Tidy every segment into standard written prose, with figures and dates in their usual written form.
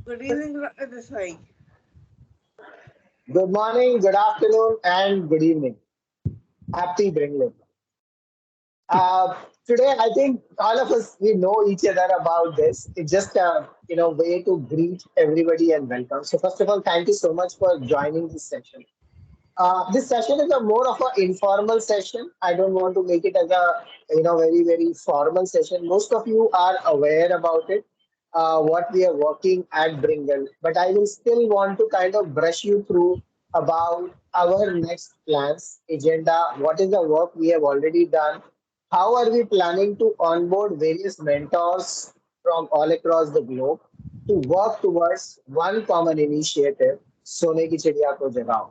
Good evening, Desai. Good morning, good afternoon, and good evening. Happy Bringling. Today, I think all of us we know each other about this. It's just a way to greet everybody and welcome. So first of all, thank you so much for joining this session. This session is a more of an informal session. I don't want to make it as a very formal session. Most of you are aware about it, what we are working at Bringle, but I will still want to kind of brush you through about our next plans, agenda, what is the work we have already done, how are we planning to onboard various mentors from all across the globe to work towards one common initiative, Sone ki Chidiya ko jagao,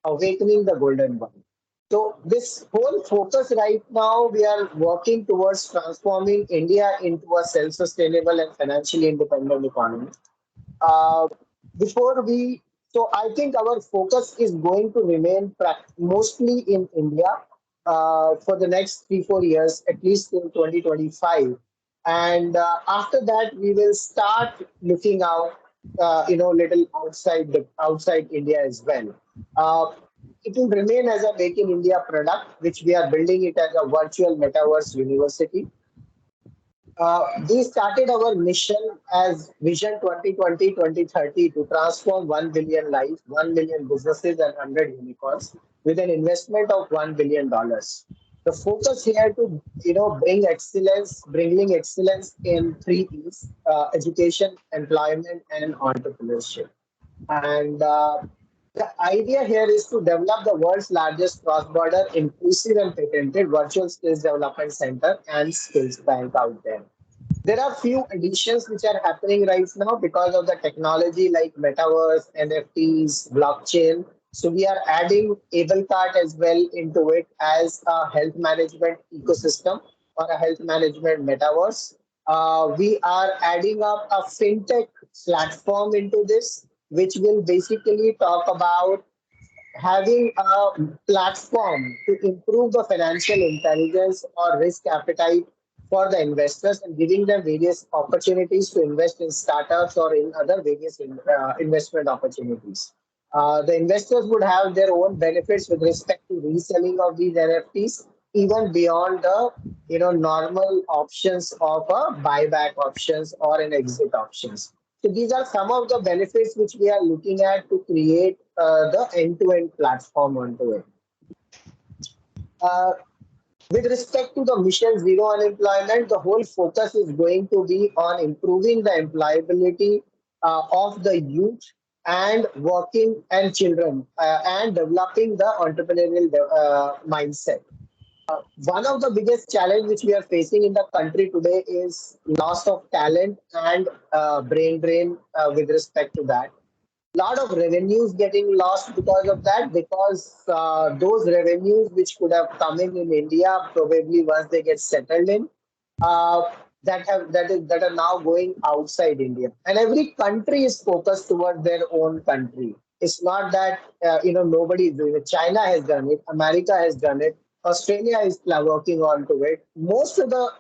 awakening the golden one. So this whole focus right now, we are working towards transforming India into a self-sustainable and financially independent economy. Uh, before we, so I think our focus is going to remain mostly in India for the next 3 4 years, at least till 2025, and after that we will start looking out, little outside India as well. Uh, it will remain as a Make in India product, which we are building it as a virtual metaverse university. We started our mission as Vision 2020-2030 to transform 1 billion lives, 1 million businesses, and 100 unicorns with an investment of $1 billion. The focus here to bring excellence, bringing excellence in three E's: education, employment, and entrepreneurship. And the idea here is to develop the world's largest cross-border, inclusive, and patented virtual skills development center and skills bank out there. There are few additions which are happening right now because of the technology like metaverse, NFTs, blockchain. So we are adding able card as well into it as a health management ecosystem or a health management metaverse. We are adding up a fintech platform into this, which will basically talk about having a platform to improve the financial intelligence or risk appetite for the investors and giving them various opportunities to invest in startups or in other various investment opportunities. The investors would have their own benefits with respect to reselling of these NFTs, even beyond the normal options of a buyback options or an exit options. So these are some of the benefits which we are looking at to create the end-to-end platform onto it. Uh, with respect to the mission zero unemployment, the whole focus is going to be on improving the employability of the youth and working and children and developing the entrepreneurial mindset. One of the biggest challenge which we are facing in the country today is loss of talent and brain drain with respect to that. Lot of revenues getting lost because of that, because those revenues which could have come in India probably once they get settled in, uh, that are now going outside India. And every country is focused toward their own country. It's not that nobody is doing it. China has done it. America has done it. Australia is working on to it. Most of the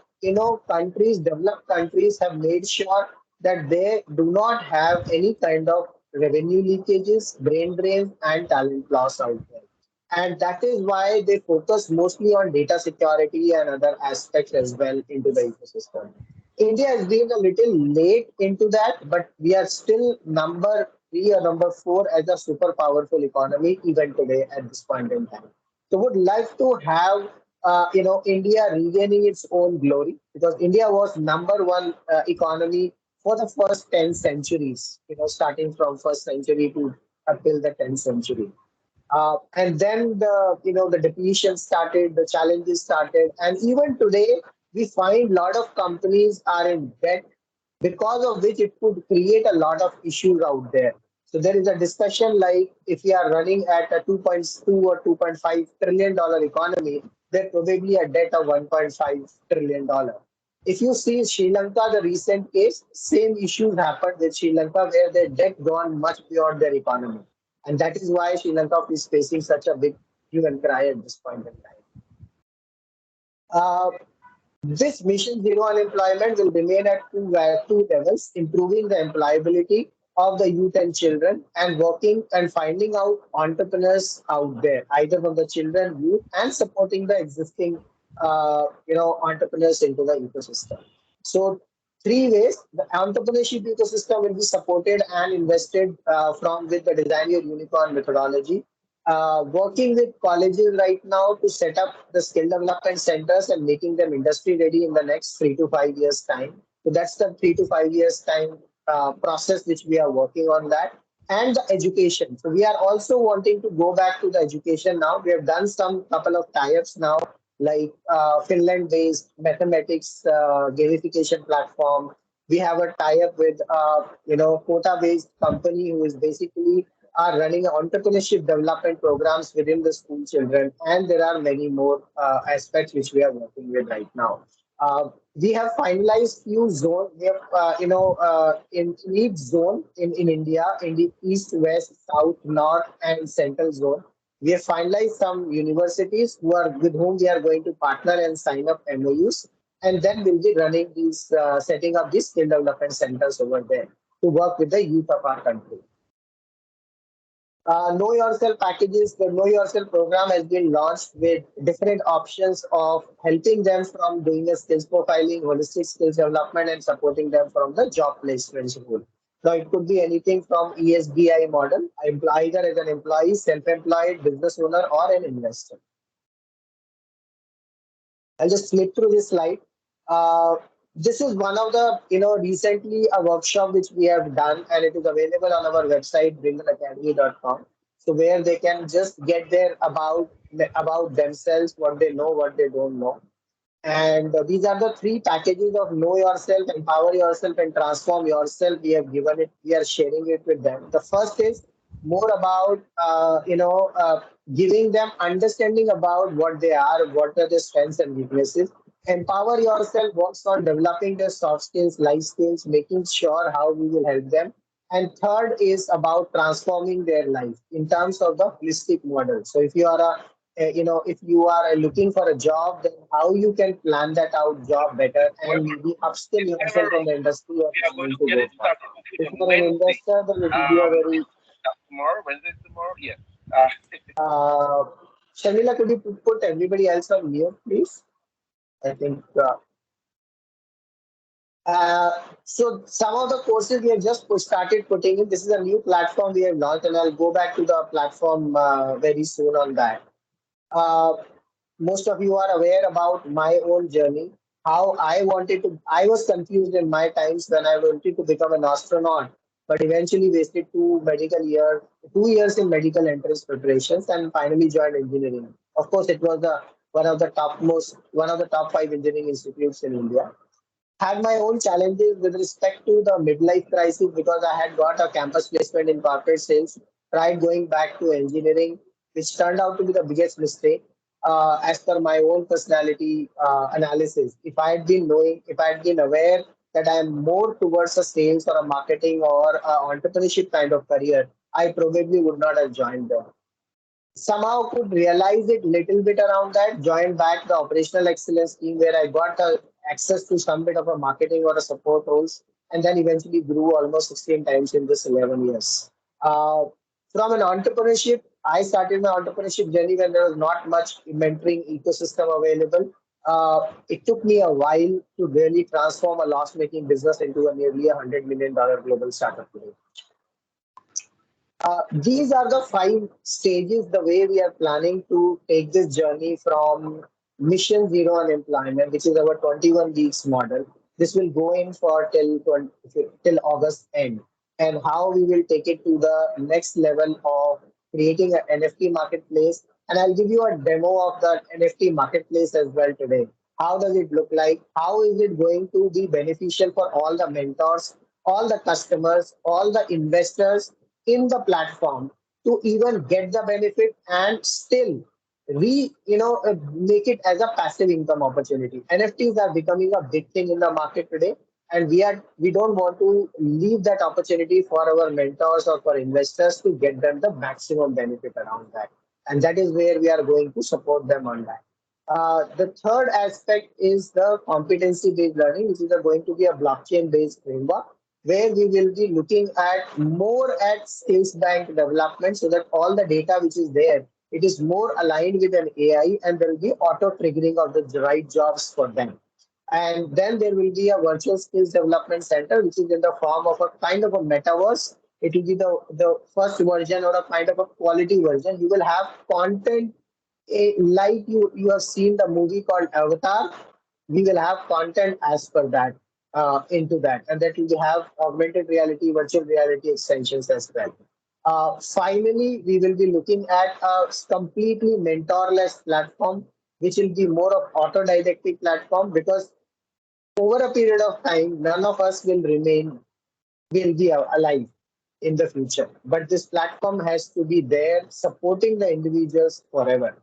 countries, developed countries, have made sure that they do not have any kind of revenue leakages, brain drains, and talent loss out there. And that is why they focus mostly on data security and other aspects as well into the ecosystem. India has been a little late into that, but we are still number three or number four as a super powerful economy even today at this point in time. So would like to have India regaining its own glory, because India was number one economy for the first 10 centuries, starting from first century to until the 10th century. And then the depletion started, the challenges started, and even today we find a lot of companies are in debt, because of which it could create a lot of issues out there. So there is a discussion like if we are running at a 2.2 or 2.5 trillion dollar economy, there probably a debt of 1.5 trillion dollar. If you see Sri Lanka, the recent case, same issues happened with Sri Lanka where their debt gone much beyond their economy. And that is why Sri Lanka is facing such a big hue and cry at this point in time. Uh, this mission zero unemployment will remain at two levels: improving the employability of the youth and children and working and finding out entrepreneurs out there, either from the children, youth, and supporting the existing, entrepreneurs into the ecosystem. So three ways the entrepreneurship ecosystem will be supported and invested from with the Design Your Unicorn methodology. Working with colleges right now to set up the skill development centers and making them industry ready in the next 3 to 5 years time. So that's the 3 to 5 years time process which we are working on that. And the education. So we are also wanting to go back to the education now. We have done some couple of tie-ups now, like Finland-based mathematics gamification platform. We have a tie-up with quota-based company who is basically are running entrepreneurship development programs within the school children, and there are many more aspects which we are working with right now. We have finalized few zones. We have, in each zone in India, in the east, west, south, north, and central zone, we have finalized some universities who are with whom we are going to partner and sign up MOUs, and then we'll be running these, setting up these skill development centers over there to work with the youth of our country. Know Yourself packages, the Know Yourself program has been launched with different options of helping them from doing a skills profiling, holistic skills development, and supporting them from the job placement role. Now, it could be anything from ESBI model, either as an employee, self-employed, business owner, or an investor. I'll just flip through this slide. Uh, this is one of the, recently a workshop which we have done, and it is available on our website, bringleacademy.com. So where they can just get their about themselves, what they know, what they don't know. And these are the three packages of Know Yourself, Empower Yourself, and Transform Yourself. We have given it, we are sharing it with them. The first is more about, giving them understanding about what they are, what are their strengths and weaknesses. Empower Yourself works on developing their soft skills, life skills, making sure how we will help them. And third is about transforming their life in terms of the holistic model. So if you are if you are looking for a job, then how you can plan that out job better and maybe upskill yourself on the industry you're We are going planning to to get go it for. started If on you're an Wednesday. investor, then it will be a very Tomorrow, Wednesday, tomorrow. Yeah. Uh, uh, Shamila, could you put everybody else on mute, please? I think so some of the courses we have just started putting in. This is a new platform we have launched, and I'll go back to the platform very soon on that. Uh, Most of you are aware about my own journey, how I was confused in my times when I wanted to become an astronaut, but eventually wasted 2 years in medical entrance preparations and finally joined engineering. Of course, it was one of the top five engineering institutes in India. Had my own challenges with respect to the midlife crisis because I had got a campus placement in corporate sales, tried going back to engineering, which turned out to be the biggest mistake as per my own personality analysis. If I had been aware that I am more towards a sales or a marketing or a entrepreneurship kind of career, I probably would not have joined there. Somehow could realize it little bit around that, joined back the operational excellence team where I got access to some bit of a marketing or a support roles, and then eventually grew almost 16 times in this 11 years. Uh, from an entrepreneurship, I started my entrepreneurship journey when there was not much mentoring ecosystem available. It took me a while to really transform a loss-making business into a nearly $100 million global startup today. These are the five stages, the way we are planning to take this journey from Mission Zero Unemployment, which is our 21 weeks model. This will go in for till August end, and how we will take it to the next level of creating an NFT marketplace. And I'll give you a demo of the NFT marketplace as well today. How does it look like? How is it going to be beneficial for all the mentors, all the customers, all the investors in the platform to even get the benefit and still make it as a passive income opportunity. NFTs are becoming a big thing in the market today, and we don't want to leave that opportunity for our mentors or for investors to get them the maximum benefit around that, and that is where we are going to support them on that. The third aspect is the competency based learning, which is going to be a blockchain based framework. where we will be looking at more at skills bank development so that all the data which is there, it is more aligned with an AI and there will be auto triggering of the right jobs for them. And then there will be a virtual skills development center, which is in the form of a kind of a metaverse. It will be the first version or a kind of a quality version. You will have content like you have seen the movie called Avatar. We will have content as per that into that, and that will have augmented reality, virtual reality extensions as well. Finally, we will be looking at a completely mentorless platform, which will be more of autodidactic platform because over a period of time, none of us will be alive in the future. But this platform has to be there supporting the individuals forever.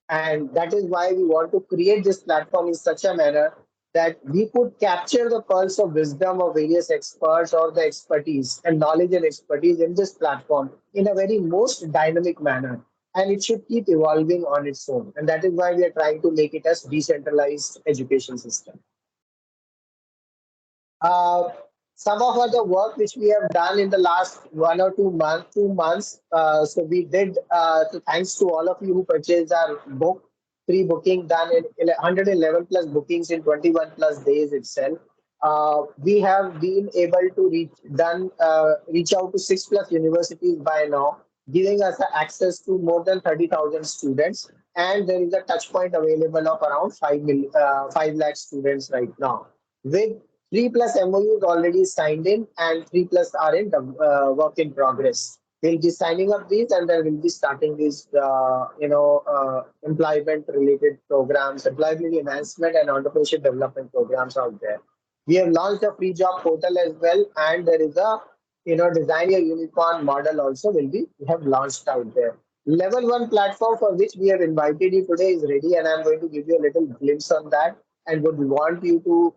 And that is why we want to create this platform in such a manner that we could capture the pulse of wisdom of various experts or the expertise and knowledge and expertise in this platform in a very most dynamic manner. And it should keep evolving on its own. And that is why we are trying to make it as decentralized education system. Uh, some of other work which we have done in the last 2 months. So we did, so thanks to all of you who purchased our book, pre-booking done in 111 plus bookings in 21 plus days itself. We have been able to reach out to 6 plus universities by now, giving us the access to more than 30,000 students. And there is a touch point available of around 5 lakh students right now. With 3 plus MOUs already signed in and 3 plus are in the work in progress. We'll be signing up these and then we'll be starting these, employment related programs, employability enhancement and entrepreneurship development programs out there. We have launched a free job portal as well, and there is a design your unicorn model also will be we have launched out there. Level one platform for which we have invited you today is ready, and I'm going to give you a little glimpse on that and would want you to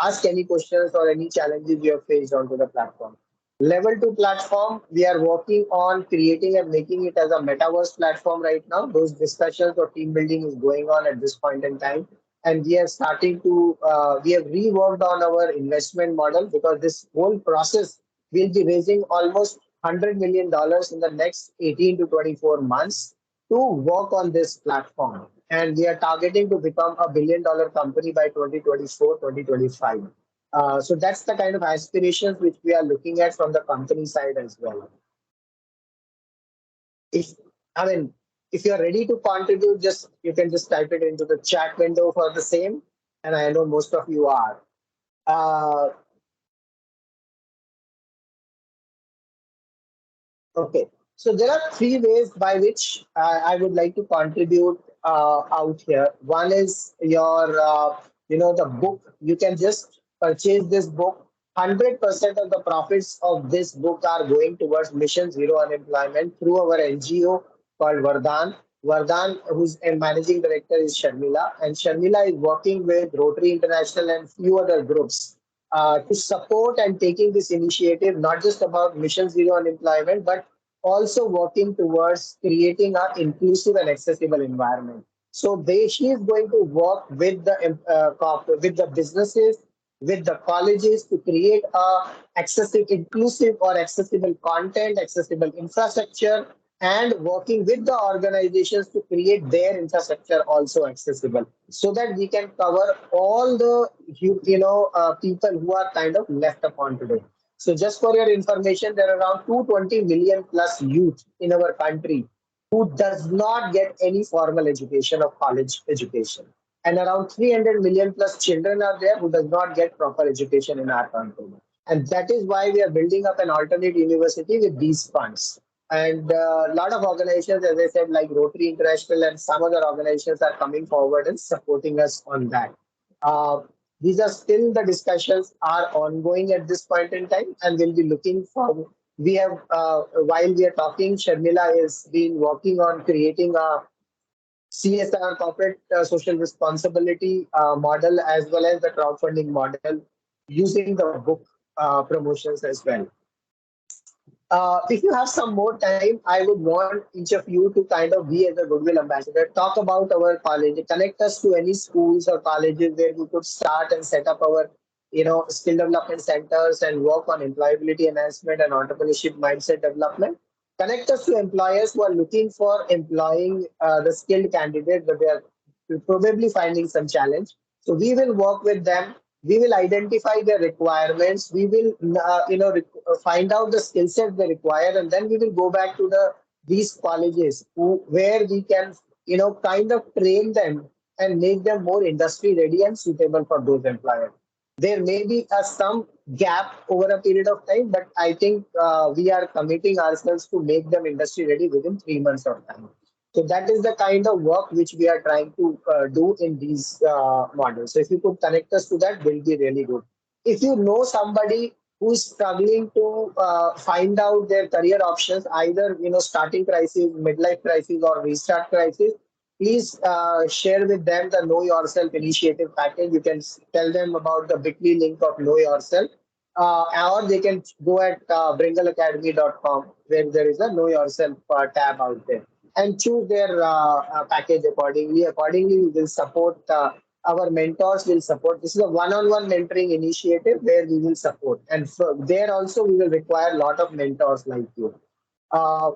ask any questions or any challenges you have faced onto the platform. Level 2 platform, we are working on creating and making it as a metaverse platform right now. Those discussions or team building is going on at this point in time. And we are starting to, we have reworked on our investment model because this whole process will be raising almost $100 million in the next 18 to 24 months to work on this platform. And we are targeting to become a $1 billion company by 2024, 2025. So that's the kind of aspirations which we are looking at from the company side as well. If I mean, if you're ready to contribute, just you can just type it into the chat window for the same, and I know most of you are. Uh, Okay, so there are three ways by which I would like to contribute out here. One is the book. You can just purchase this book. 100% of the profits of this book are going towards Mission Zero Unemployment through our NGO called Vardhan. Vardhan, who's a managing director, is Sharmila, and Sharmila is working with Rotary International and few other groups to support and taking this initiative, not just about Mission Zero Unemployment, but also working towards creating an inclusive and accessible environment. So she is going to work with with the businesses, with the colleges to create a inclusive or accessible content, accessible infrastructure, and working with the organizations to create their infrastructure also accessible, so that we can cover all the people who are kind of left upon today. So just for your information, there are around 220 million plus youth in our country who does not get any formal education or college education. And around 300 million plus children are there who does not get proper education in our country. And that is why we are building up an alternate university with these funds. And a lot of organizations, as I said, like Rotary International and some other organizations are coming forward and supporting us on that. Uh, these are still the discussions are ongoing at this point in time, and we'll be looking for. We have while we are talking, Sharmila has been working on creating a CSR corporate social responsibility model as well as the crowdfunding model using the book promotions as well. If you have some more time, I would want each of you to kind of be as a goodwill ambassador, talk about our college, connect us to any schools or colleges where we could start and set up our skill development centers and work on employability enhancement and entrepreneurship mindset development. Connect us to employers who are looking for employing the skilled candidate, but they are probably finding some challenge. So we will work with them. We will identify their requirements. We will, find out the skill set they require, and then we will go back to these colleges where we can, kind of train them and make them more industry ready and suitable for those employers. There may be some gap over a period of time, but I think we are committing ourselves to make them industry ready within 3 months of time. So that is the kind of work which we are trying to do in these models. So if you could connect us to that, will be really good. If you know somebody who is struggling to find out their career options, either starting crisis, midlife crisis, or restart crisis, please share with them the Know Yourself initiative package. You can tell them about the Bitly link of Know Yourself, or they can go at bringleacademy.com where there is a Know Yourself tab out there and choose their package accordingly. Accordingly, we will support. Our mentors will support. This is a one-on-one mentoring initiative where we will support, and there also we will require a lot of mentors like you. Uh,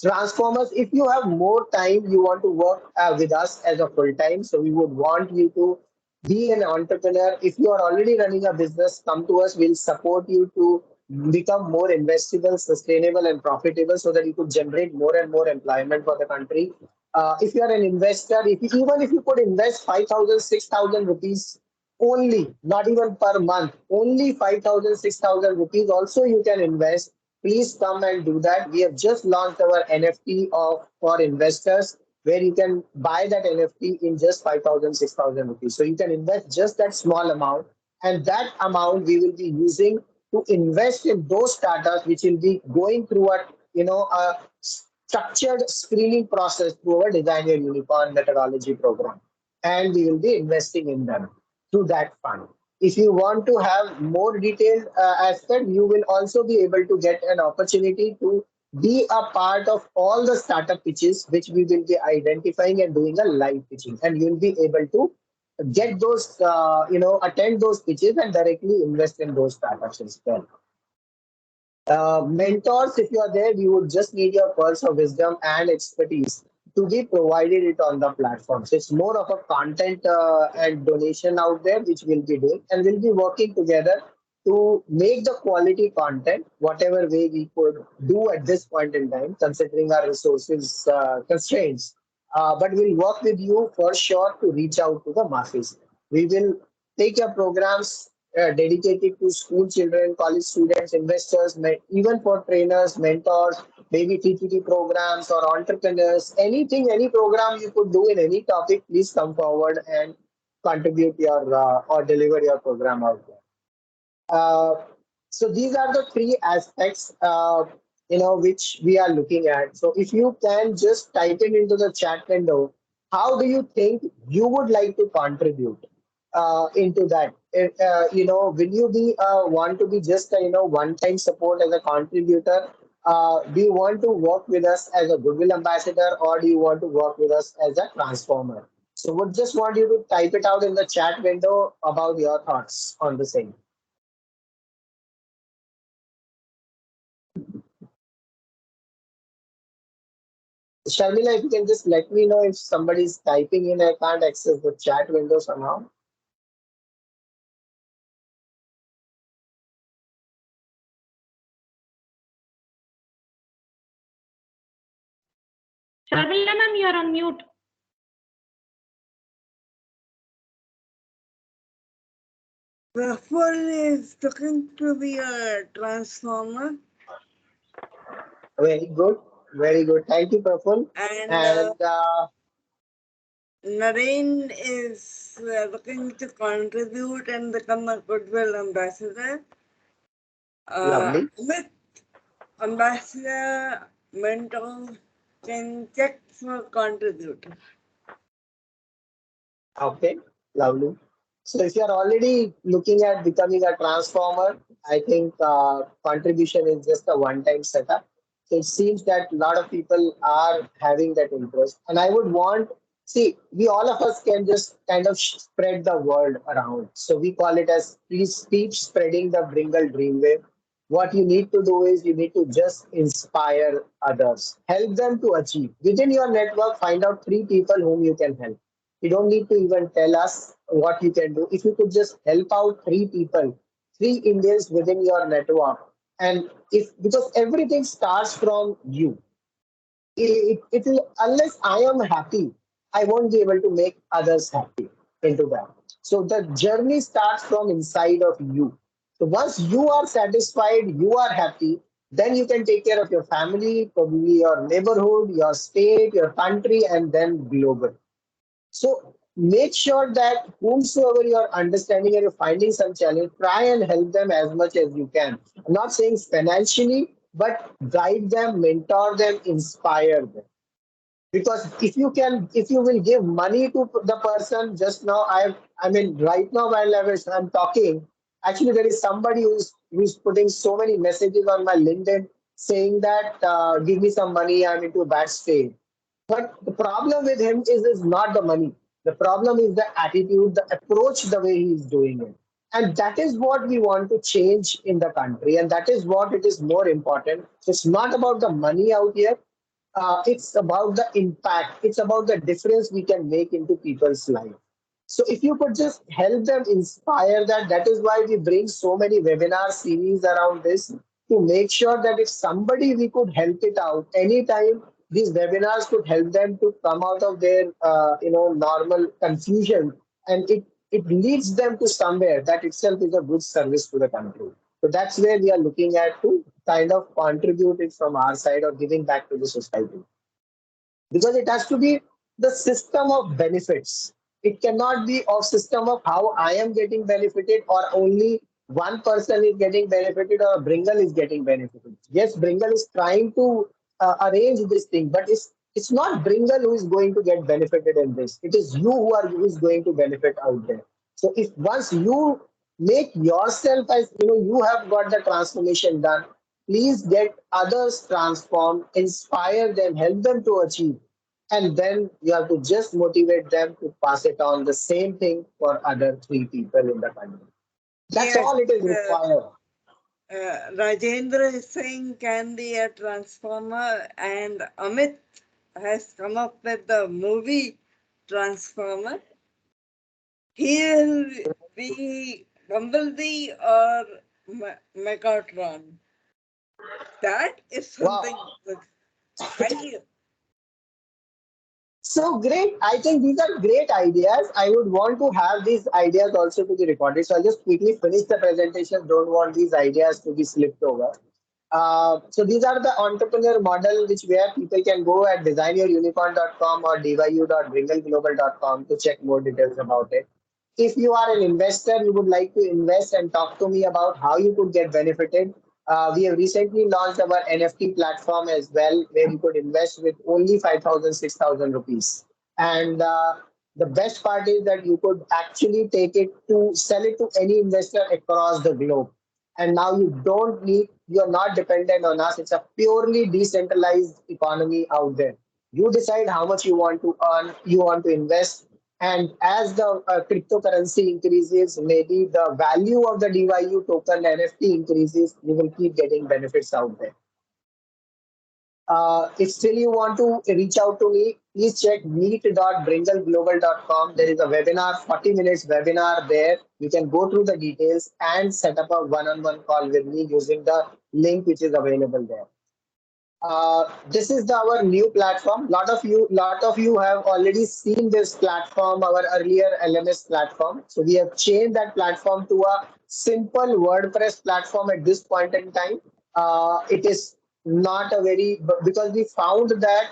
Transformers, if you have more time, you want to work with us as a full time. So we would want you to be an entrepreneur. If you are already running a business, come to us. We'll support you to become more investable, sustainable, and profitable so that you could generate more and more employment for the country. If you are an investor, even if you could invest 5,000, 6,000 rupees only, not even per month, only 5,000, 6,000 rupees, also you can invest. Please come and do that. We have just launched our NFT for investors where you can buy that NFT in just 5,000, 6,000 rupees. So you can invest just that small amount, and that amount we will be using to invest in those startups which will be going through a structured screening process through our Design Your Unicorn methodology program. And we will be investing in them through that fund. If you want to have more detailed aspect, you will also be able to get an opportunity to be a part of all the startup pitches, which we will be identifying and doing a live pitching. And you'll be able to get those, attend those pitches and directly invest in those startups as well. Mentors, if you are there, we would just need your pearls of wisdom and expertise to be provided it on the platform. So it's more of a content and donation out there, which we'll be doing, and we'll be working together to make the quality content, whatever way we could do at this point in time, considering our resources constraints. But we'll work with you for sure to reach out to the masses. We will take your programs dedicated to school children, college students, investors, even for trainers, mentors, maybe TTT programs or entrepreneurs, anything, any program you could do in any topic, please come forward and contribute your or deliver your program out there. Uh, so these are the three aspects, which we are looking at. So if you can just type it into the chat window, how do you think you would like to contribute into that? Will you be want to be just a one-time support as a contributor? Do you want to work with us as a goodwill ambassador, or do you want to work with us as a transformer? So would just want you to type it out in the chat window about your thoughts on the same. Sharmila, if you can just let me know if somebody's typing in, I can't access the chat window somehow. Sharmila ma'am, you are on mute. Praful is looking to be a transformer. Very good. Very good. Thank you, Praful. And Naren is looking to contribute and become a goodwill ambassador. Lovely. With ambassador, mentor can check for contributor. Okay, lovely. So if you are already looking at becoming a transformer, I think contribution is just a one-time setup. So it seems that a lot of people are having that interest. And I would want See, we all of us can just kind of spread the word around. So we call it as please keep spreading the Bringle Dreamwave. What you need to do is you need to just inspire others, help them to achieve. Within your network, find out three people whom you can help. You don't need to even tell us what you can do. If you could just help out three people, three Indians within your network, and if because everything starts from you, it will, unless I am happy, I won't be able to make others happy into that. So the journey starts from inside of you. So once you are satisfied, you are happy, then you can take care of your family, probably your neighborhood, your state, your country, and then global. So make sure that whomsoever you're understanding and you're finding some challenge, try and help them as much as you can. I'm not saying financially, but guide them, mentor them, inspire them. Because if you will give money to the person, just now, I mean, right now while I'm talking, actually there is somebody who's putting so many messages on my LinkedIn saying that give me some money, I'm into a bad state. But the problem with him is not the money. The problem is the attitude, the approach, the way he is doing it. And that is what we want to change in the country. And that is what it is more important. It's not about the money out here. It's about the impact. It's about the difference we can make into people's life. So if you could just help them inspire that, that is why we bring so many webinar series around this to make sure that if somebody we could help it out anytime, these webinars could help them to come out of their normal confusion, and it leads them to somewhere. That itself is a good service to the country. So that's where we are looking at to kind of contribute it from our side or giving back to the society, because it has to be the system of benefits. It cannot be a system of how I am getting benefited or only one person is getting benefited or Bringle is getting benefited. Yes, Bringle is trying to arrange this thing, but it's not Bringle who is going to get benefited in this. It is you who is going to benefit out there. So if once you make yourself, as you have got the transformation done, please get others transformed, inspire them, help them to achieve, and then you have to just motivate them to pass it on the same thing for other three people in the country. That's Yes, all it is required. Rajendra is saying can be a transformer, and Amit has come up with the movie Transformer. He'll be Bumblebee or Megatron. That is Wow. something that I So great. I think these are great ideas. I would want to have these ideas also to be recorded. So I'll just quickly finish the presentation. Don't want these ideas to be slipped over. So these are the entrepreneur model, which where people can go at DesignYourUnicorn.com or dyu.bringleglobal.com to check more details about it. If you are an investor, you would like to invest and talk to me about how you could get benefited. We have recently launched our NFT platform as well, where you could invest with only 5,000, 6,000 rupees. And the best part is that you could actually take it to sell it to any investor across the globe. And now you're not dependent on us. It's a purely decentralized economy out there. You decide how much you want to earn, you want to invest, and as the cryptocurrency increases, maybe the value of the DYU token NFT increases, you will keep getting benefits out there. If still you want to reach out to me, please check meet.bringleglobal.com. There is a webinar, 40 minutes webinar there. You can go through the details and set up a one-on-one call with me using the link which is available there. This is our new platform. Lot of you have already seen this platform, our earlier LMS platform. So we have changed that platform to a simple WordPress platform at this point in time. It is not a very, because we found that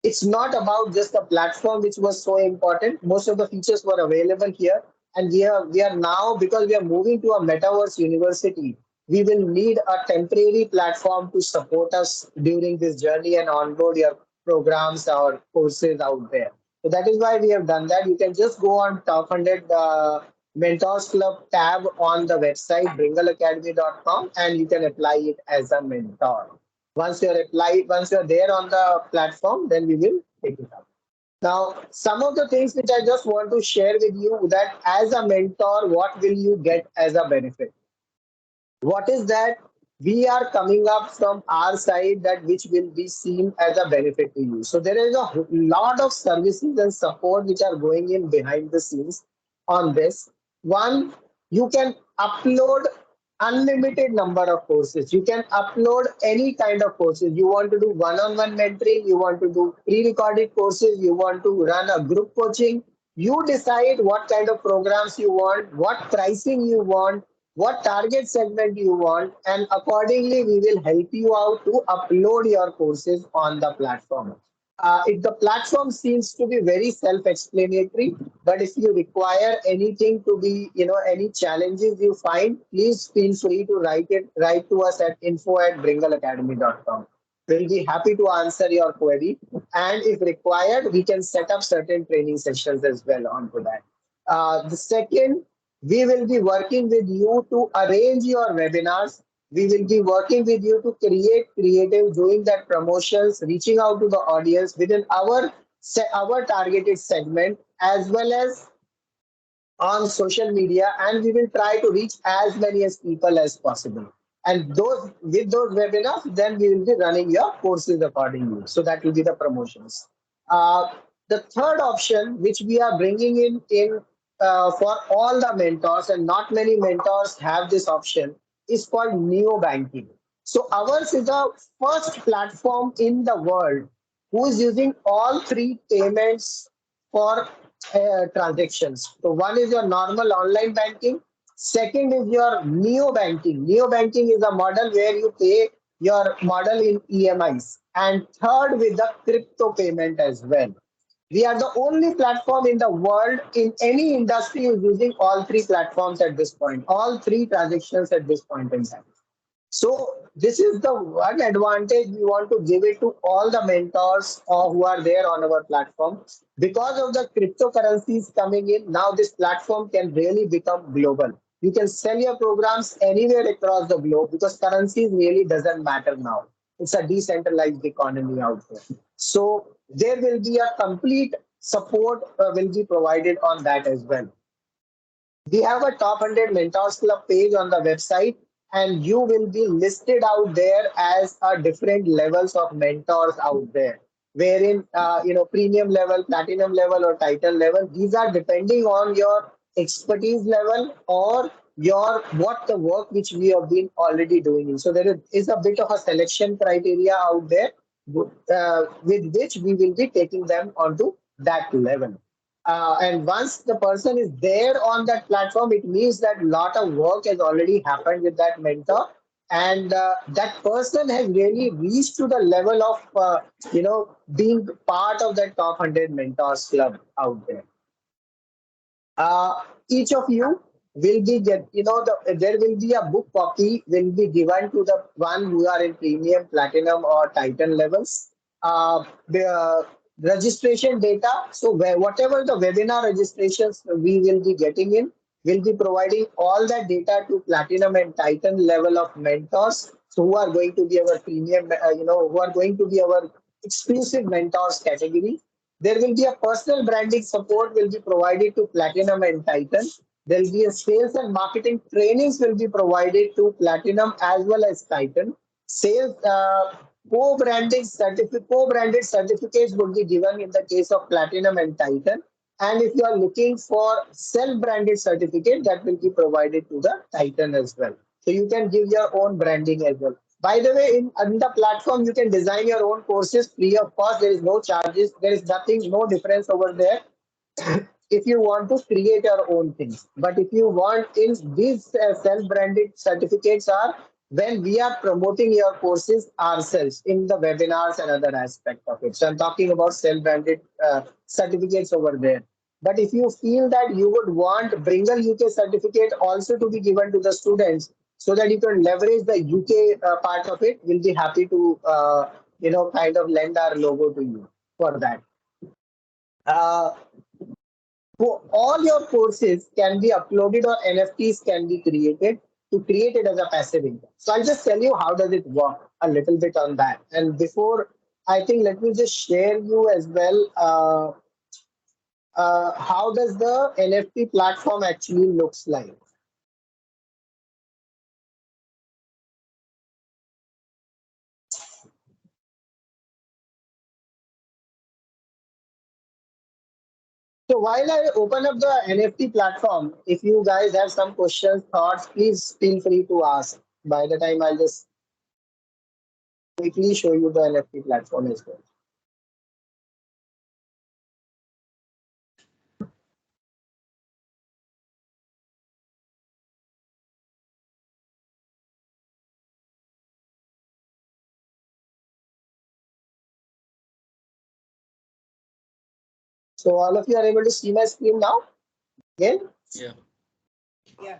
it's not about just the platform which was so important. Most of the features were available here, and we are now, because we are moving to a metaverse university, we will need a temporary platform to support us during this journey and onboard your programs or courses out there. So that is why we have done that. You can just go on top 100 mentors club tab on the website bringleacademy.com, and you can apply it as a mentor. Once you're there on the platform, then we will take it up. Now, some of the things which I just want to share with you, that as a mentor, what will you get as a benefit? What is that we are coming up from our side, that which will be seen as a benefit to you? So there is a lot of services and support which are going in behind the scenes on this. One, you can upload unlimited number of courses. You can upload any kind of courses. You want to do one-on-one mentoring, you want to do pre-recorded courses, you want to run a group coaching. You decide what kind of programs you want, what pricing you want, what target segment you want, and accordingly we will help you out to upload your courses on the platform. If the platform seems to be very self-explanatory, but if you require anything to be, any challenges you find, please feel free to write to us at info@bringleacademy.com. We'll be happy to answer your query, and if required, we can set up certain training sessions as well onto that. The second, we will be working with you to arrange your webinars. We will be working with you to create creative, doing that promotions, reaching out to the audience within our targeted segment, as well as on social media, and we will try to reach as many as people as possible. And those webinars, then we will be running your courses accordingly. So that will be the promotions. Uh, the third option, which we are bringing in for all the mentors, and not many mentors have this option, is called neo banking. So ours is the first platform in the world who is using all three payments for transactions. So one is your normal online banking. Second is your neo banking. Neo banking is a model where you pay your model in EMIs. And third, with the crypto payment as well. We are the only platform in the world in any industry who is using all three platforms at this point, all three transactions at this point in time. So this is the one advantage we want to give it to all the mentors who are there on our platform. Because of the cryptocurrencies coming in, now this platform can really become global. You can sell your programs anywhere across the globe, because currencies really doesn't matter now. It's a decentralized economy out there. So there will be a complete support will be provided on that as well. We have a top 100 mentors club page on the website, and you will be listed out there as a different levels of mentors out there, wherein premium level, platinum level, or title level. These are depending on your expertise level, or your what the work which we have been already doing. So there is a bit of a selection criteria out there, with which we will be taking them onto that level. And once the person is there on that platform, it means that a lot of work has already happened with that mentor, and that person has really reached to the level of being part of that top 100 mentors club out there. Each of you will be there will be a book copy will be given to the one who are in premium, platinum, or titan levels. The registration data, so whatever the webinar registrations we will be getting in, will be providing all that data to platinum and titan level of mentors, so who are going to be our premium, who are going to be our exclusive mentors category. There will be a personal branding support will be provided to Platinum and Titan. There will be a sales and marketing trainings will be provided to Platinum as well as Titan. Sales co-branded certificates would be given in the case of Platinum and Titan. And if you are looking for self-branded certificate, that will be provided to the Titan as well. So you can give your own branding as well. By the way, in the platform, you can design your own courses free of cost. There is no charges. There is nothing, no difference over there if you want to create your own things. But if you want, in these self-branded certificates are when we are promoting your courses ourselves in the webinars and other aspect of it. So I'm talking about self-branded certificates over there. But if you feel that you would want Bringle UK certificate also to be given to the students, so that you can leverage the UK part of it, we'll be happy to kind of lend our logo to you for that. Uh, so all your courses can be uploaded, or NFTs can be created to create it as a passive income. So I'll just tell you how does it work a little bit on that. And before, I think, let me just share you as well how does the NFT platform actually looks like? So while I open up the NFT platform, if you guys have some questions, thoughts, please feel free to ask. By the time I'll just quickly show you the NFT platform as well. So all of you are able to see my screen now? Again? Yeah. Yeah.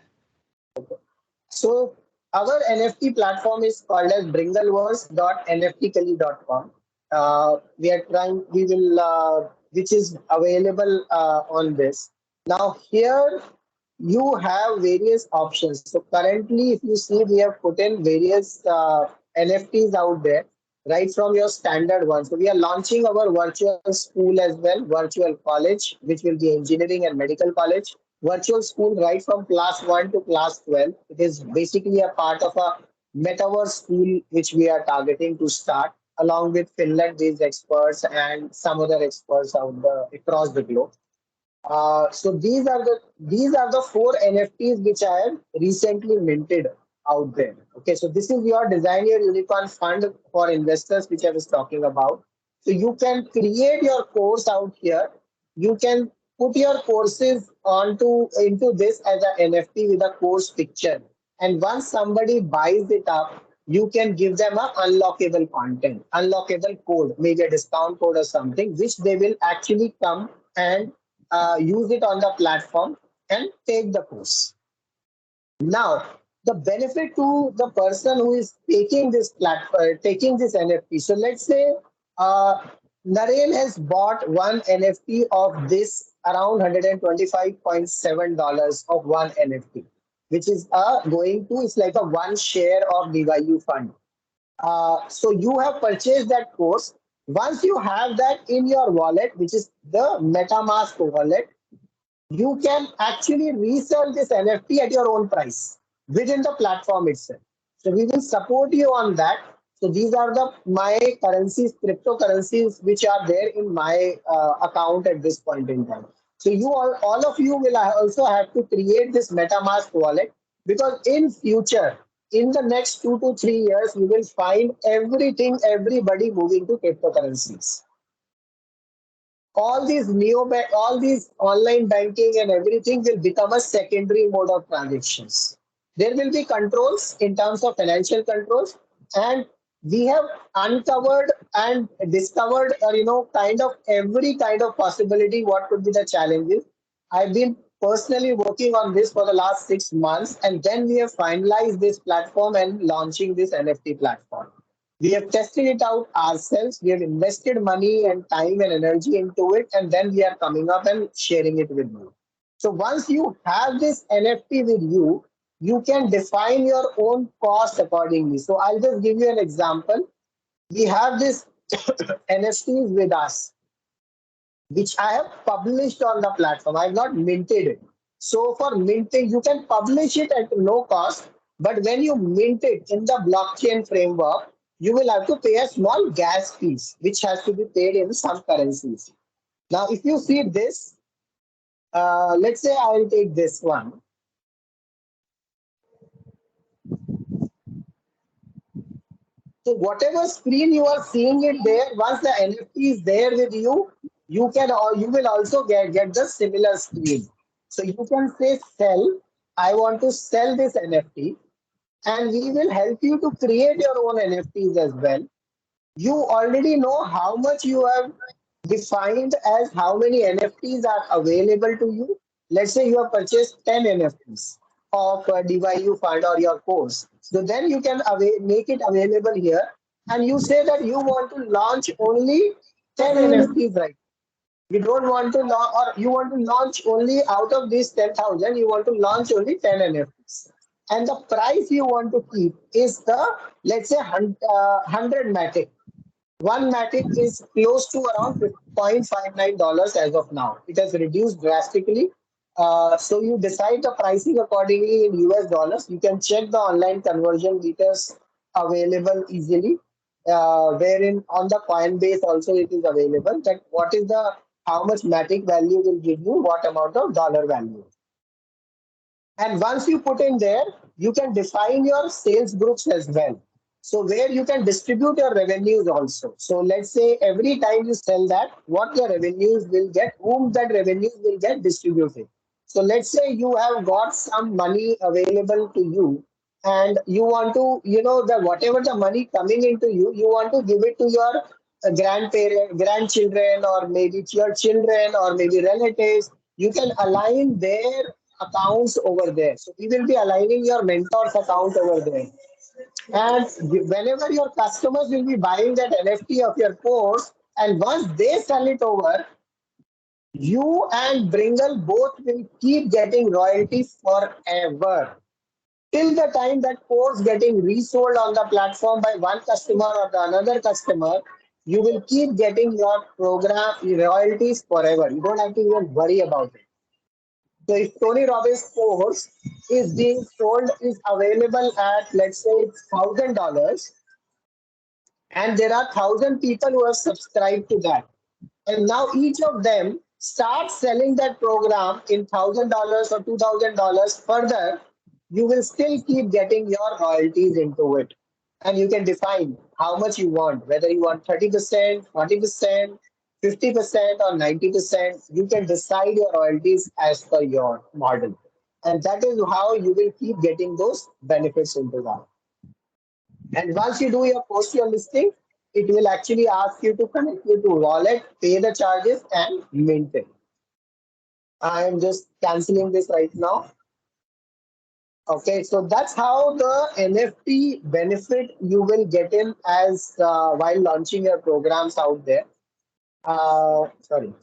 So our NFT platform is called as bringleverse.nftcali.com. We are trying, we will, which is available on this. Now here you have various options. So currently, if you see, we have put in various NFTs out there, right from your standard one. So we are launching our virtual school as well, virtual college, which will be engineering and medical college. Virtual school right from class 1 to class 12. It is basically a part of a metaverse school which we are targeting to start along with Finland-based experts and some other experts across the globe. So these are the four NFTs which I have recently minted out there. Okay, so this is your Design Your Unicorn fund for investors, which I was talking about. So you can create your course out here. You can put your courses onto into this as an NFT with a course picture. And once somebody buys it up, you can give them a unlockable content, unlockable code, maybe a discount code or something, which they will actually come and use it on the platform and take the course. Now, the benefit to the person who is taking this platform, taking this NFT. So let's say uh, Naren has bought one NFT of this around $125.7 of one NFT, which is going to, it's like a one share of DYU fund. So you have purchased that course. Once you have that in your wallet, which is the MetaMask wallet, you can actually resell this NFT at your own price within the platform itself. So we will support you on that. So these are the my currencies, cryptocurrencies, which are there in my account at this point in time. So you all of you will also have to create this MetaMask wallet because in future, in the next 2 to 3 years, you will find everything, everybody moving to cryptocurrencies. All these online banking and everything will become a secondary mode of transactions. There will be controls in terms of financial controls, and we have uncovered and discovered, kind of every kind of possibility. What could be the challenges? I've been personally working on this for the last 6 months, and then we have finalized this platform and launching this NFT platform. We have tested it out ourselves. We have invested money and time and energy into it, and then we are coming up and sharing it with you. So once you have this NFT with you, you can define your own cost accordingly. So I'll just give you an example. We have this NFTs with us, which I have published on the platform. I have not minted it. So for minting, you can publish it at no cost, but when you mint it in the blockchain framework, you will have to pay a small gas fees, which has to be paid in some currencies. Now, if you see this, let's say I will take this one. So whatever screen you are seeing it there, once the NFT is there with you, you can or you will also get the similar screen. So you can say sell. I want to sell this NFT, and we will help you to create your own NFTs as well. You already know how much you have defined as how many NFTs are available to you. Let's say you have purchased 10 NFTs of DYU fund or your course. So then you can make it available here. And you say that you want to launch only 10 NFTs, right? You don't want to launch, or you want to launch only out of these 10,000, you want to launch only 10 NFTs. And the price you want to keep is the, let's say, 100 Matic. One matic is close to around $0.59 as of now. It has reduced drastically. So you decide the pricing accordingly in US dollars. You can check the online conversion meters available easily, wherein on the Coinbase also it is available. That what is the how much matic value will give you what amount of dollar value. And once you put in there, you can define your sales groups as well. So where you can distribute your revenues also. So let's say every time you sell that, what the revenues will get, whom that revenues will get distributed. So let's say you have got some money available to you and you want to, the whatever the money coming into you, you want to give it to your grandchildren, or maybe to your children, or maybe relatives. You can align their accounts over there. So we will be aligning your mentor's account over there. And whenever your customers will be buying that NFT of your course, and once they sell it over, you and Bringle both will keep getting royalties forever. Till the time that course getting resold on the platform by one customer or the another customer, you will keep getting your program royalties forever. You don't have to even worry about it. So if Tony Robbins course is being sold, is available at, let's say, it's $1,000, and there are 1,000 people who have subscribed to that, and now each of them starts selling that program in $1,000 or $2,000 further, you will still keep getting your royalties into it. And you can define how much you want, whether you want 30%, 40%, 50%, or 90%. You can decide your royalties as per your model. And that is how you will keep getting those benefits into that. And once you do your post your listing, it will actually ask you to connect you to wallet, pay the charges, and mint it. I am just canceling this right now. Okay, so that's how the NFT benefit you will get in as while launching your programs out there. Sorry.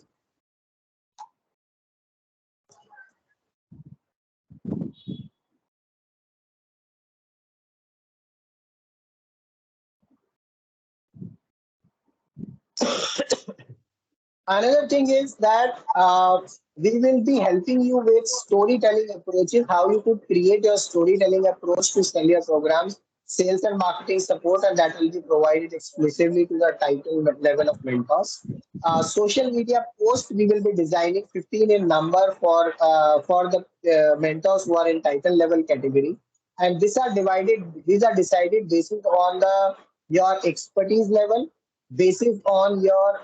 Another thing is that we will be helping you with storytelling approaches, how you could create your storytelling approach to sell your programs, sales and marketing support, and that will be provided exclusively to the title level of mentors. Social media posts we will be designing 15 in number for the mentors who are in title level category, and these are decided based on your expertise level, basis on your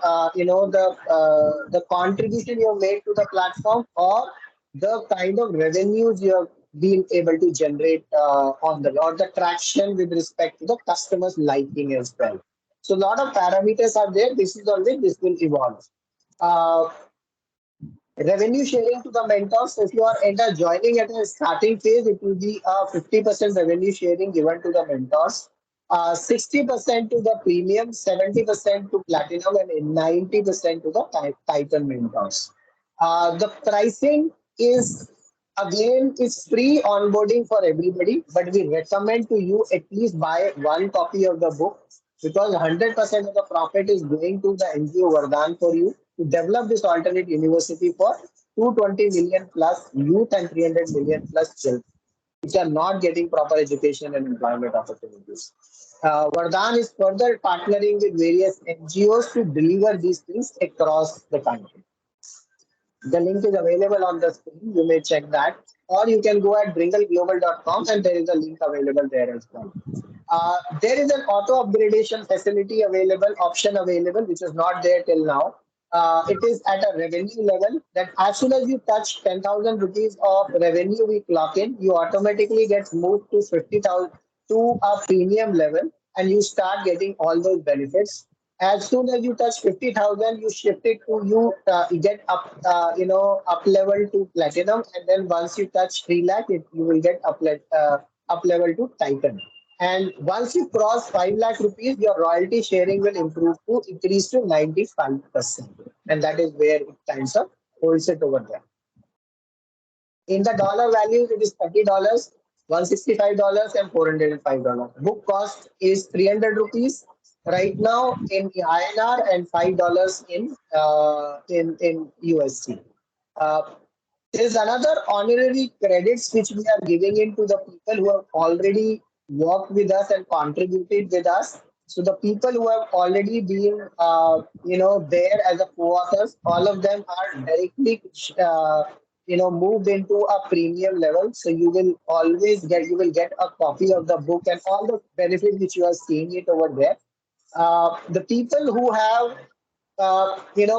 the contribution you have made to the platform, or the kind of revenues you have been able to generate on the or the traction with respect to the customers liking as well. So a lot of parameters are there. This is on which this will evolve. uh, Revenue sharing to the mentors. If you are joining at a starting phase, it will be a 50% revenue sharing given to the mentors, 60% to the premium, 70% to platinum, and 90% to the titan mentors. The pricing is, again, it's free onboarding for everybody, but we recommend to you at least buy one copy of the book, because 100% of the profit is going to the NGO Vardhan for you to develop this alternate university for 220 million plus youth and 300 million plus children which are not getting proper education and employment opportunities. Vardhan is further partnering with various NGOs to deliver these things across the country. The link is available on the screen. You may check that. Or you can go at bringleglobal.com and there is a link available there as well. There is an auto upgradation facility available, option available, which is not there till now. It is at a revenue level that as soon as you touch 10,000 rupees of revenue we clock in, you automatically get moved to 50,000 to a premium level, and you start getting all those benefits. As soon as you touch 50,000, you shift it to you get up, up level to platinum, and then once you touch 3 lakh, you will get up level to titan. And once you cross 5 lakh rupees, your royalty sharing will improve to increase to 95%. And that is where it kinds of holds it over there. In the dollar values, it is $30, $165, and $405. Book cost is 300 rupees. right now in INR and $5 in USD. Uh, there's another honorary credits which we are giving in to the people who have already worked with us and contributed with us. So the people who have already been, there as a co-authors, all of them are directly, moved into a premium level. So you will get a copy of the book and all the benefits which you are seeing it over there. The people who have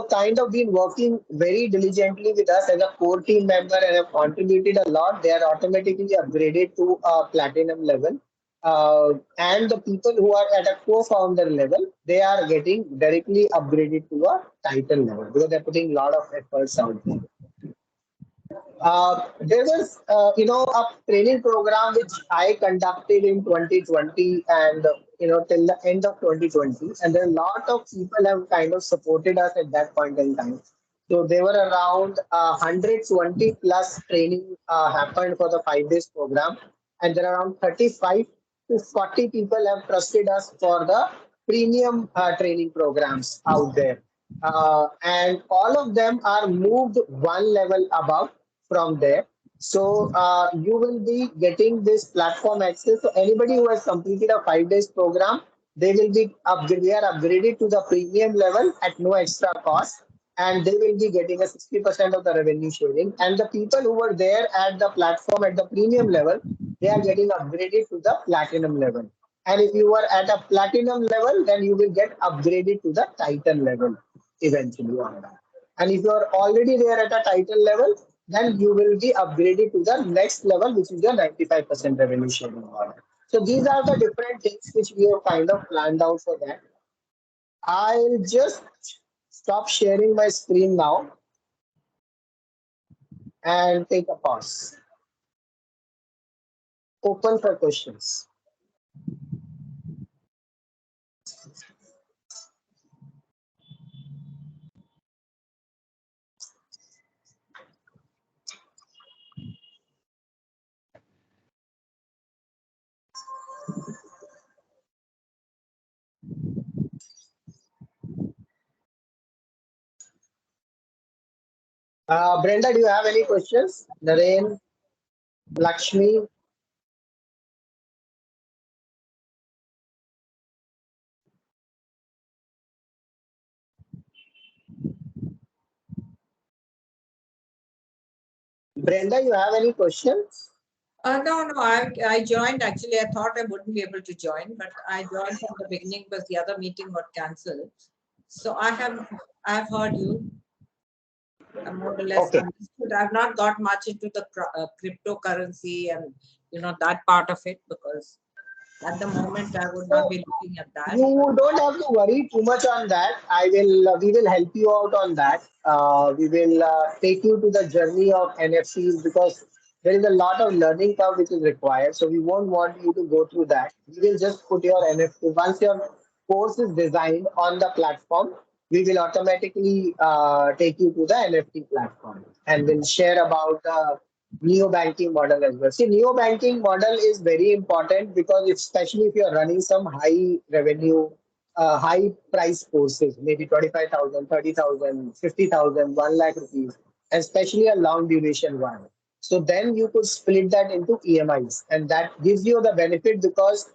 kind of been working very diligently with us as a core team member and have contributed a lot, they are automatically upgraded to a platinum level. And the people who are at a co-founder level, they are getting directly upgraded to a title level because they're putting a lot of efforts out there. There was, a training program which I conducted in 2020 and, till the end of 2020. And there are a lot of people have kind of supported us at that point in time. So there were around 120 plus training happened for the 5 days program. And there are around 35 to 40 people have trusted us for the premium training programs out there. And all of them are moved one level above from there. So you will be getting this platform access. So anybody who has completed a 5 days program, they will be we are upgraded to the premium level at no extra cost, and they will be getting a 60% of the revenue sharing. And the people who were there at the platform at the premium level, they are getting upgraded to the platinum level. And if you are at a platinum level, then you will get upgraded to the titan level eventually on that. And if you are already there at a title level, then you will be upgraded to the next level, which is your 95% revenue sharing model. So these are the different things which we have kind of planned out for that. I'll just stop sharing my screen now and take a pause. Open for questions. Brenda, do you have any questions? Naren, Lakshmi? Brenda, you have any questions? No. I joined actually. I thought I wouldn't be able to join, but I joined from the beginning because the other meeting got cancelled. So I have heard you. I'm more or less understood. I've not got much into the cryptocurrency and that part of it because at the moment I would not be looking at that. You don't have to worry too much on that. We will help you out on that. We will take you to the journey of NFTs because there is a lot of learning curve which is required. So we won't want you to go through that. We will just put your NFT. Once your course is designed on the platform, we will automatically take you to the NFT platform and we'll share about the neo banking model as well. See, neo banking model is very important because especially if you are running some high revenue, high price courses, maybe 25,000, 30,000, 50,000, 1 lakh rupees, especially a long duration one. So then you could split that into EMIs and that gives you the benefit because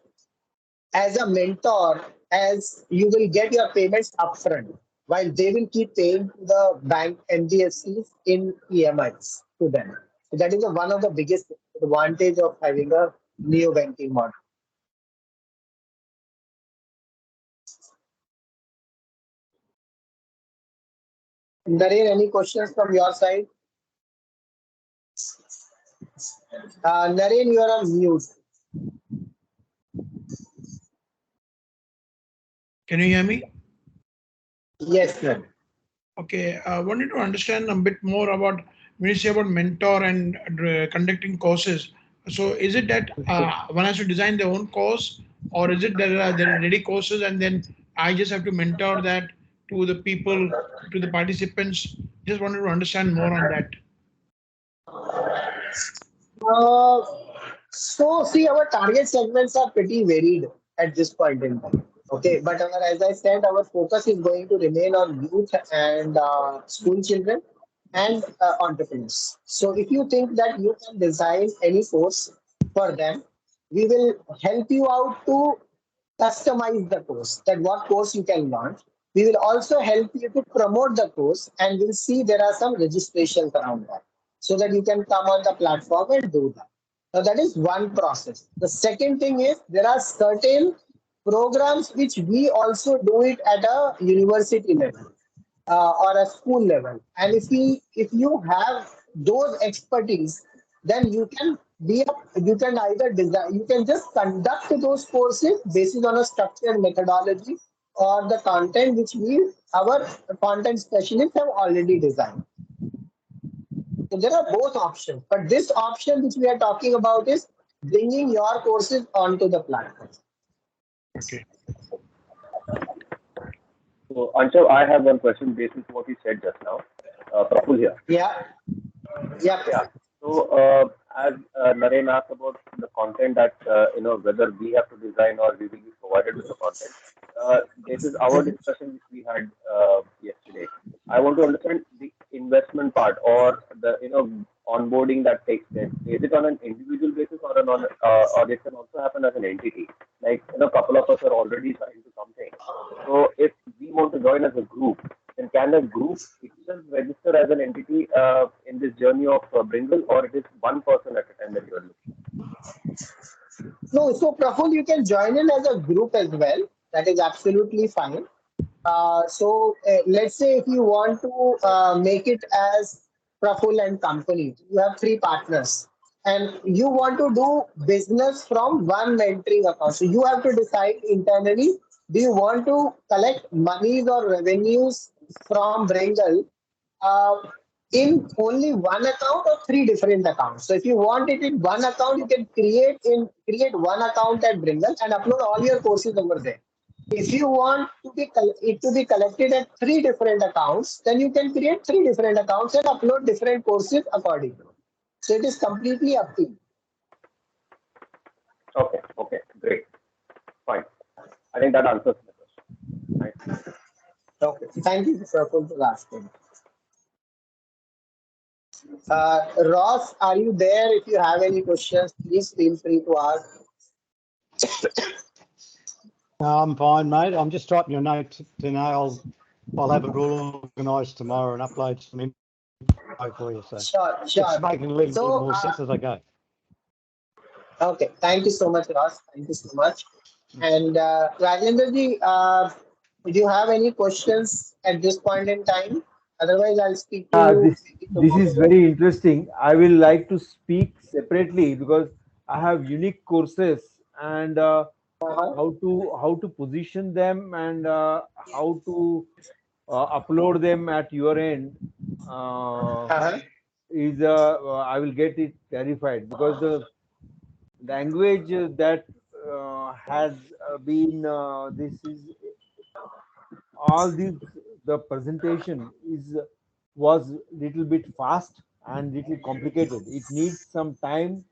as a mentor, as you will get your payments upfront, while they will keep paying to the bank NBFCs in EMIs to them. So that is one of the biggest advantage of having a neo banking model. Naren, any questions from your side? Naren, you are on mute. Can you hear me? Yes, sir. Okay, I wanted to understand a bit more about when you say about mentor and conducting courses. So is it that one has to design their own course, or is it that there are ready courses and then I just have to mentor that to the people, to the participants? Just wanted to understand more on that. So see, our target segments are pretty varied at this point in time. Okay, but as I said, our focus is going to remain on youth and school children and entrepreneurs. So if you think that you can design any course for them, we will help you out to customize the course, that what course you can launch. We will also help you to promote the course, and we'll see there are some registrations around that so that you can come on the platform and do that. Now, that is one process. The second thing is there are certain programs which we also do it at a university level or a school level. And if you have those expertise, then you can either design, you can just conduct those courses based on a structured methodology or the content which our content specialists have already designed. So there are both options, but this option which we are talking about is bringing your courses onto the platform. Okay. So, Anshav, I have one question based on what you said just now. Praful here. Yeah, yeah, Yeah. So, as Naren asked about the content that, whether we have to design or we will be provided with the content, this is our discussion which we had yesterday. I want to understand the investment part or the, onboarding that takes place. Is it on an individual basis or it can also happen as an entity? Like, a couple of us are already signed to something. So, if we want to join as a group, then can the group itself register as an entity in this journey of Bringle, or it is one person at a time that you are looking? No, so Praful, you can join in as a group as well. That is absolutely fine. Let's say if you want to make it as Praful and company, you have three partners and you want to do business from one mentoring account. So you have to decide internally, do you want to collect monies or revenues from Bringle uh, in only one account or three different accounts. So if you want it in one account, you can create one account at Bringle and upload all your courses over there. If you want it to be collected at three different accounts, then you can create three different accounts and upload different courses accordingly. So it is completely up to you. Okay, great. Fine. I think that answers the question. Right. Okay. Thank you, Praful, for asking. Ross, are you there? If you have any questions, please feel free to ask. No, I'm fine, mate. I'm just typing your note to I'll have it all organised tomorrow and upload some info for you. So Sure. it's making a little bit more sense as I go. Okay. Thank you so much, Ross. Thank you so much. And Rajendra ji, do you have any questions at this point in time? Otherwise, I'll speak to you. This is very interesting. I will like to speak separately because I have unique courses and how to position them and how to upload them at your end is I will get it clarified because the language that has been this is all these the presentation is was little bit fast and little complicated. It needs some time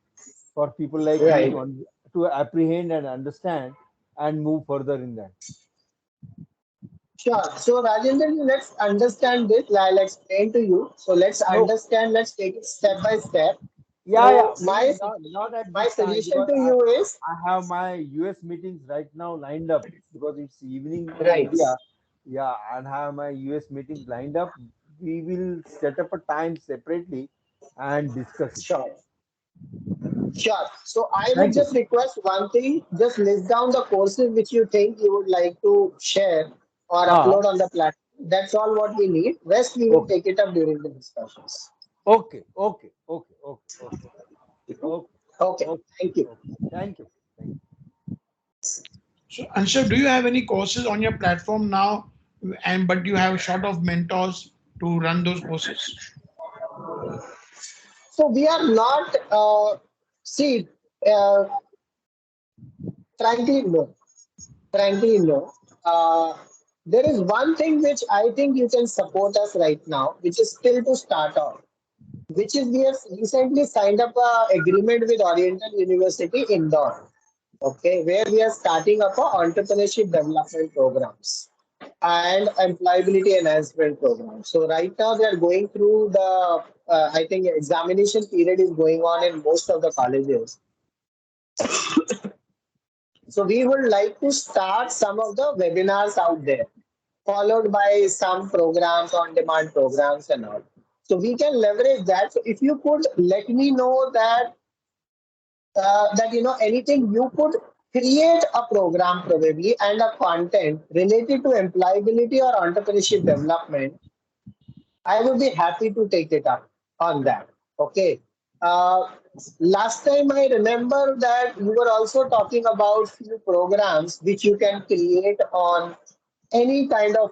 for people like me Right. to apprehend and understand and move further in that. Sure. So, Rajendra, let's understand this. I'll explain to you. So, let's understand. Let's take it step by step. Yeah. So Not at my this time suggestion because to you is I have my US meetings right now lined up because it's evening in right. India. Yeah, and have my US meetings lined up. We will set up a time separately and discuss it. Sure. Sure. So I would Thank you. just request one thing. Just list down the courses which you think you would like to share or upload on the platform. That's all what we need. Rest we will take it up during the discussions. Okay. Okay. Thank you. Thank you. So, Anshav, do you have any courses on your platform now? But you have short of mentors to run those courses? So we are not. Uh, frankly, no. Frankly, no. There is one thing which I think you can support us right now, which is still to start off, which is we have recently signed up an agreement with Oriental University Indore. Okay, where we are starting up a entrepreneurship development programs and employability enhancement program. So right now they are going through the, I think examination period is going on in most of the colleges. So we would like to start some of the webinars out there, followed by some programs, on demand programs and all. So we can leverage that. So if you could let me know that anything you could create a program probably and a content related to employability or entrepreneurship development, I would be happy to take it up on that. Okay. Uh, Last time I remember that you were also talking about few programs which you can create on any kind of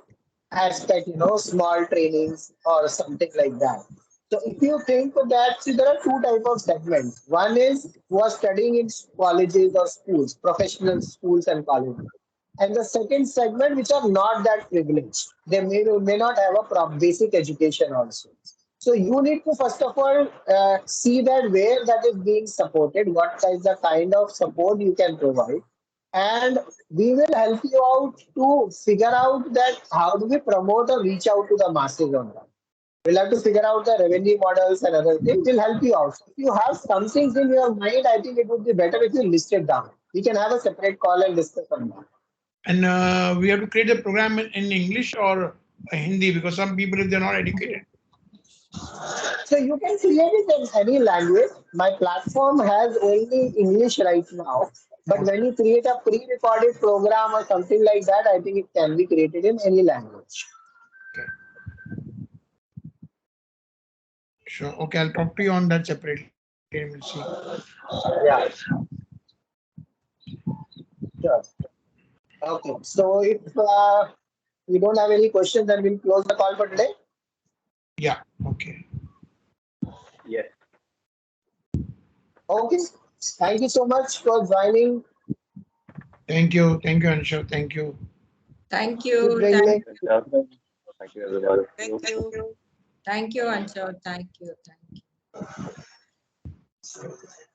aspect, small trainings or something like that. So if you think that, see, there are two type of segments. One is who are studying in colleges or schools, professional schools and colleges. And the second segment, which are not that privileged. They may not have a basic education also. So you need to first of all see that where that is being supported, what is the kind of support you can provide, and we will help you out to figure out that how do we promote or reach out to the masses on that. We'll have to figure out the revenue models and other things. We'll help you out. If you have some things in your mind, I think it would be better if you list it down. We can have a separate call and discuss on that. And we have to create a program in English or Hindi, because some people, if they're not educated. So you can create it in any language. My platform has only English right now. But when you create a pre-recorded program or something like that, I think it can be created in any language. Okay. Sure. Okay, I'll talk to you on that separately and we'll see. Yeah. Sure. Okay. So if you don't have any questions, then we'll close the call for today. Yeah. Okay. Yes. Okay. Thank you so much for joining. Thank you. Thank you, Anshu. Thank you. Thank you. Bringling. Thank you, everyone. Thank you. Thank you, Anshul. Thank you. Thank you.